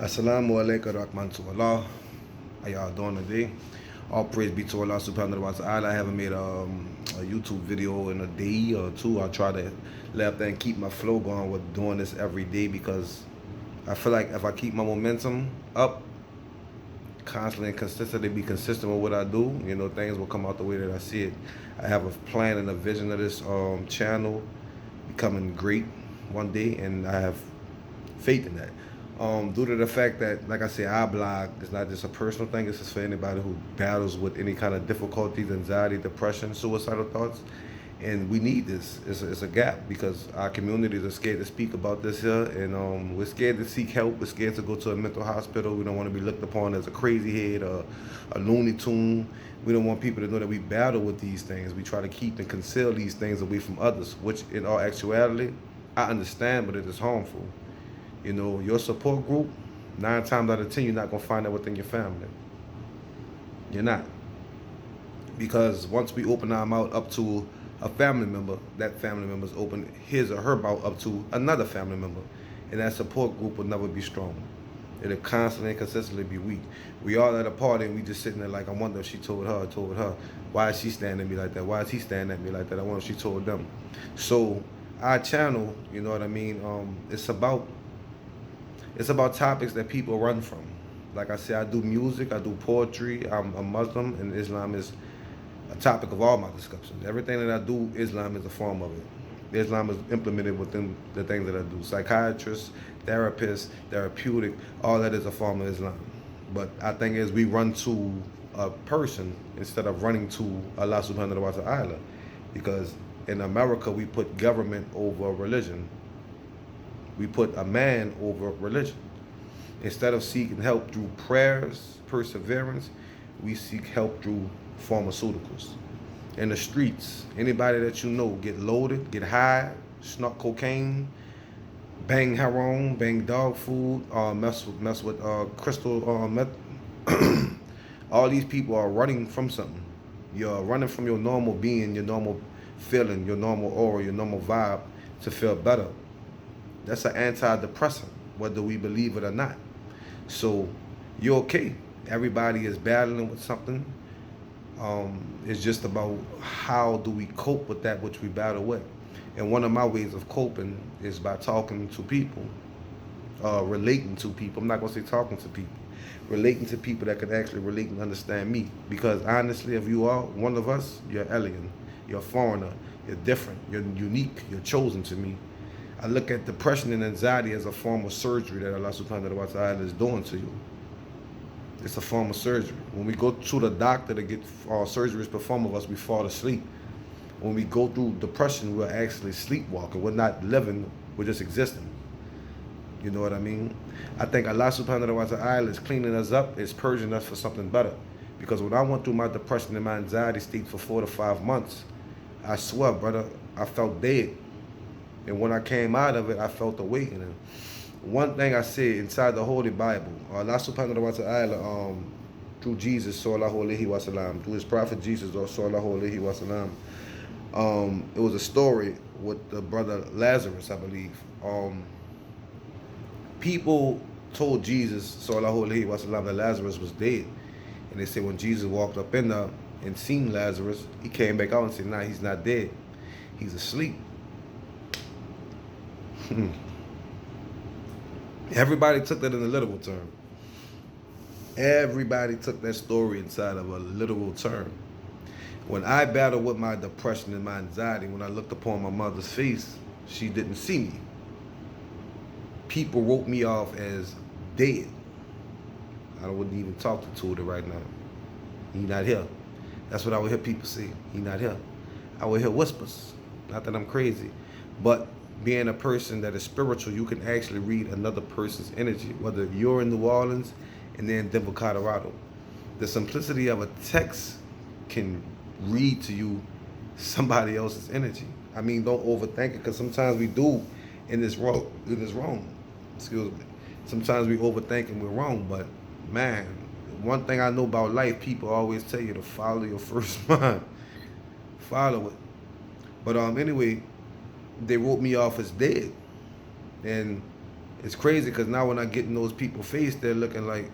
Assalamu alaikum rahmatullah. How y'all doing today? All praise be to Allah subhanahu wa ta'ala. I haven't made a YouTube video in a day or two. I try to let up there and keep my flow going with doing this every day because I feel like if I keep my momentum up, constantly and consistently be consistent with what I do, things will come out the way that I see it. I have a plan and a vision of this channel becoming great one day, and I have faith in that. Due to the fact that, like I say, I blog, it's not just a personal thing, it's just for anybody who battles with any kind of difficulties, anxiety, depression, suicidal thoughts. And we need this. It's a gap because our communities are scared to speak about this here, and we're scared to seek help. We're scared to go to a mental hospital. We don't want to be looked upon as a crazy head or a looney tune. We don't want people to know that we battle with these things. We try to keep and conceal these things away from others, which in all actuality, I understand, but it is harmful. Your support group, 9 times out of 10, you're not going to find that within your family. You're not. Because once we open our mouth up to a family member, that family member's open his or her mouth up to another family member. And that support group will never be strong. It'll constantly and consistently be weak. We all at a party and we just sitting there like, I wonder if she told her. Why is she standing at me like that? Why is he standing at me like that? I wonder if she told them. So our channel, you know what I mean, it's about topics that people run from. Like I said, I do music, I do poetry, I'm a Muslim, and Islam is a topic of all my discussions. Everything that I do, Islam is a form of it. Islam is implemented within the things that I do. Psychiatrists, therapists, therapeutic, all that is a form of Islam. But I think as we run to a person instead of running to Allah subhanahu wa ta'ala, because in America we put government over religion. We put a man over religion. Instead of seeking help through prayers, perseverance, we seek help through pharmaceuticals. In the streets, anybody that you know get loaded, get high, snort cocaine, bang heroin, bang dog food, mess with crystal meth. All these people are running from something. You're running from your normal being, your normal feeling, your normal aura, your normal vibe to feel better. That's an antidepressant, whether we believe it or not. So you're okay. Everybody is battling with something. It's just about how do we cope with that which we battle with. And one of my ways of coping is by talking to people, relating to people. I'm not going to say talking to people. Relating to people that can actually relate and understand me. Because honestly, if you are one of us, you're alien. You're a foreigner. You're different. You're unique. You're chosen to me. I look at depression and anxiety as a form of surgery that Allah subhanahu wa ta'ala is doing to you. It's a form of surgery. When we go to the doctor to get surgeries performed of us, we fall asleep. When we go through depression, we're actually sleepwalking. We're not living, we're just existing. You know what I mean? I think Allah subhanahu wa ta'ala is cleaning us up, is purging us for something better. Because when I went through my depression and my anxiety state for 4 to 5 months, I swear, brother, I felt dead. And when I came out of it, I felt awakening. One thing I said inside the Holy Bible, Allah subhanahu wa ta'ala, through Jesus, sallallahu alayhi wa sallam, through his prophet Jesus, sallallahu alayhi wa sallam, it was a story with the brother Lazarus, I believe. People told Jesus, sallallahu alayhi wa sallam, that Lazarus was dead. And they said when Jesus walked up in there and seen Lazarus, he came back out and said, nah, he's not dead. He's asleep. Everybody took that in a literal term. Everybody took that story inside of a literal term. When I battled with my depression and my anxiety, when I looked upon my mother's face, she didn't see me. People wrote me off as dead. I wouldn't even talk to Tudor right now. He not here. That's what I would hear people say. He not here. I would hear whispers. Not that I'm crazy, but being a person that is spiritual, you can actually read another person's energy, whether you're in New Orleans and they're in Denver, Colorado. The simplicity of a text can read to you somebody else's energy. I mean, don't overthink it, because sometimes we do in this wrong. Excuse me. Sometimes we overthink and we're wrong, but man, one thing I know about life, people always tell you to follow your first mind. Follow it. But anyway, they wrote me off as dead. And It's crazy because now when I get in those people's face, they're looking like,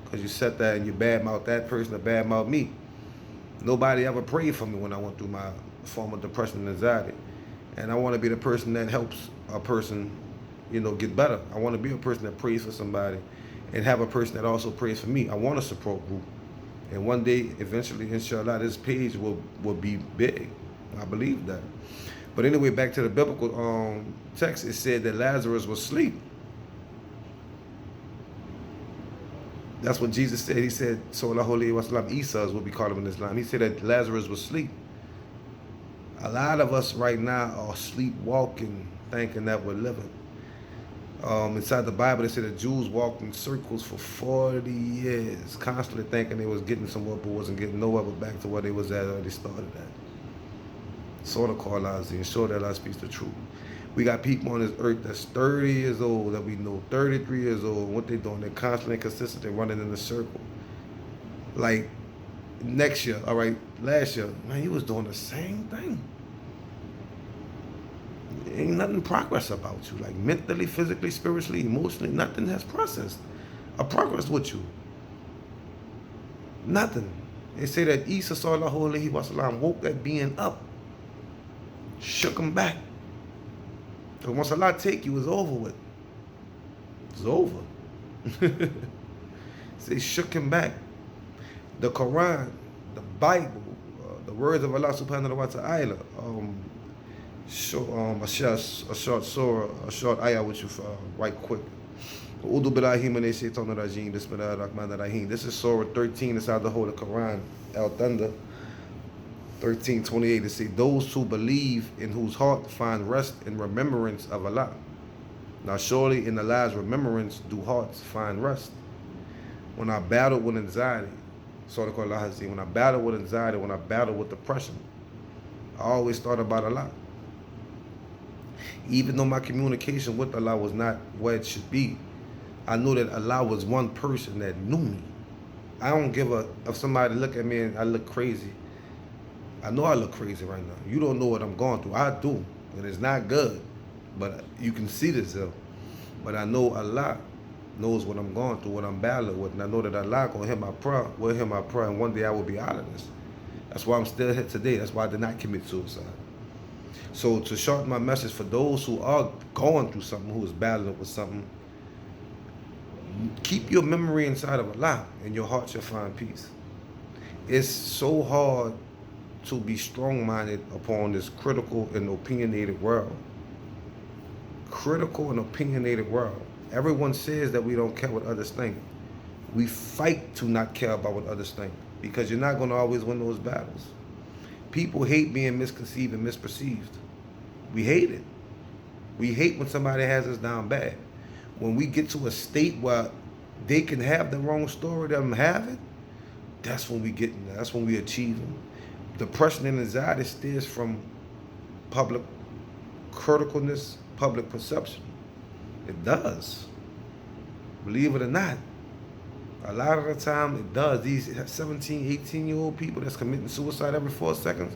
because you said that and you badmouth that person or badmouth me. Nobody ever prayed for me when I went through my form of depression and anxiety. And I want to be the person that helps a person, get better. I want to be a person that prays for somebody and have a person that also prays for me. I want a support group. And one day, eventually, inshallah, this page will be big. I believe that. But anyway, back to the biblical text, it said that Lazarus was asleep. That's what Jesus said. He said, Sallallahu Alaihi Wasallam, Isa is what we call him in Islam. He said that Lazarus was asleep. A lot of us right now are sleepwalking, thinking that we're living. Inside the Bible, they said the Jews walked in circles for 40 years, constantly thinking they was getting somewhere, but wasn't getting nowhere, but back to where they was at or they started at. Sort of call Ozzy and show that Allah speaks the truth. We got people on this earth that's 30 years old that we know, 33 years old. What they doing? They're constantly consistent. They're running in a circle. Like next year, all right, last year, man, you was doing the same thing. Ain't nothing progress about you. Like mentally, physically, spiritually, emotionally, nothing has processed. A progress with you. Nothing. They say that Isa Sallallahu Alaihi Wasallam woke that being up, shook him back. Because once Allah take you, it's over with. It's over. They shook him back. The Quran, the Bible, the words of Allah subhanahu wa ta'ala, a short surah, a short ayah with you right quick. This is Surah 13 inside the Holy Quran, Al-Thunder. 13:28, it says, those who believe in whose heart find rest and remembrance of Allah. Now surely in Allah's remembrance do hearts find rest. When I battled with anxiety, when I battled with anxiety, when I battled with depression, I always thought about Allah. Even though my communication with Allah was not where it should be, I knew that Allah was one person that knew me. I don't give a, if somebody look at me and I look crazy, I know I look crazy right now. You don't know what I'm going through. I do. And it's not good. But you can see this though. But I know Allah knows what I'm going through, what I'm battling with. And I know that Allah gonna hear my prayer. Will hear my prayer. And one day I will be out of this. That's why I'm still here today. That's why I did not commit suicide. So to shorten my message for those who are going through something, who is battling with something, keep your memory inside of Allah and your heart shall find peace. It's so hard to be strong-minded upon this critical and opinionated world. Critical and opinionated world. Everyone says that we don't care what others think. We fight to not care about what others think because you're not going to always win those battles. People hate being misconceived and misperceived. We hate it. We hate when somebody has us down bad. When we get to a state where they can have the wrong story, them have it, that's when we get in there. That's when we achieve them. Depression and anxiety stems from public criticalness, public perception. It does. Believe it or not. A lot of the time it does. These 17, 18-year-old people that's committing suicide every 4 seconds,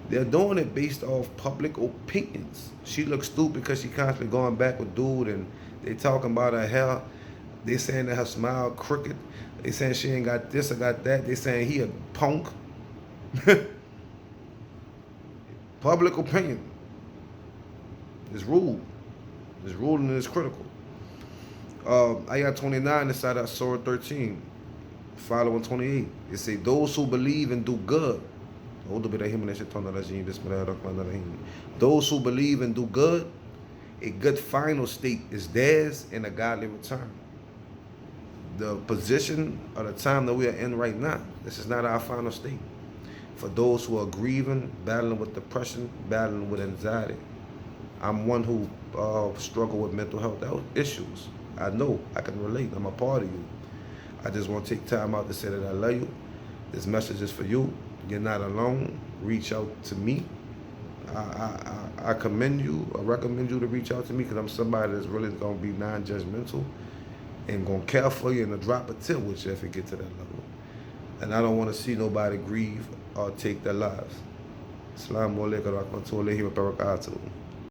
they're doing it based off public opinions. She looks stupid because she constantly going back with dude and they talking about her hair. They saying that her smile crooked. They saying she ain't got this or got that. They saying he a punk. Public opinion is ruled. It's ruling and it's critical. Ayah 29 inside that Surah 13, following 28. It say, those who believe and do good. Those who believe and do good, a good final state is theirs and a godly return. The position or the time that we are in right now, this is not our final state. For those who are grieving, battling with depression, battling with anxiety. I'm one who struggle with mental health issues. I know, I can relate, I'm a part of you. I just want to take time out to say that I love you. This message is for you. You're not alone. Reach out to me. I commend you, I recommend you to reach out to me because I'm somebody that's really going to be non-judgmental and going to care for you and to drop a tip with you if it gets to that level. And I don't want to see nobody grieve or take their lives. Assalamu alaikum wa rahmatullahi wa barakatuh.